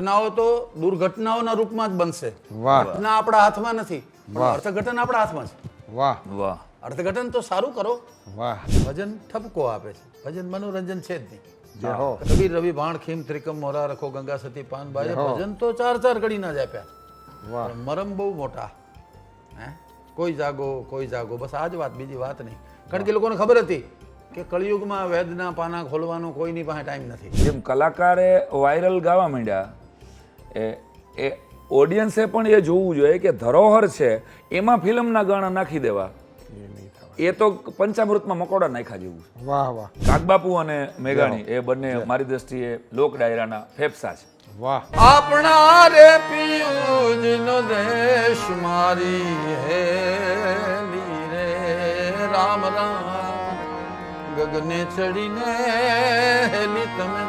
ઘટનાઓ તો દુર્ઘટનાઓના રૂપમાં જ બનશે. વાહ ઘટના આપણા હાથમાં નથી, પણ વાહ. અર્થઘટન આપણા હાથમાં છે. વાહ વાહ. અર્થઘટન તો સારું કરો. વાહ ભજન ઠપકો આપે છે, ભજન મનોરંજન છે જ નહીં. જય હો કબીર રવિ ભાણ ખીમ ત્રિકમ મોરા રખો ગંગા સતી પાન બાજે. હો. ભજન તો 4 ઘડી ના જ આપ્યા, વાહ પણ મરમ બહુ મોટા. હે કોઈ જાગો બસ આ જ વાત, બીજી વાત નહીં. કારણ કે લોકોને ખબર હતી કે કળિયુગમાં વેદના પાના ખોલવાનો કોઈની પાસે ટાઈમ નથી. જેમ કલાકારે વાયરલ ગાવા માંડ્યા એ ઓડિયન્સે પણ એ જોવું જોઈએ કે ધરોહર છે એમાં ફિલ્મના ગાણા નાખી દેવા એ નહીં થવાય. એ તો પંચામૃતમાં મકોડા નાખ્યા જેવું છે. વાહ વાહ કાગબાપુ અને મેઘાણી એ બંને મારી દ્રષ્ટિએ લોક ડાયરાના ફેફસા છે. વાહ આપણા રે પિયુજનો દેશ મારી હેલી રે રામ રામ ગગને ચડીને હેલી તમે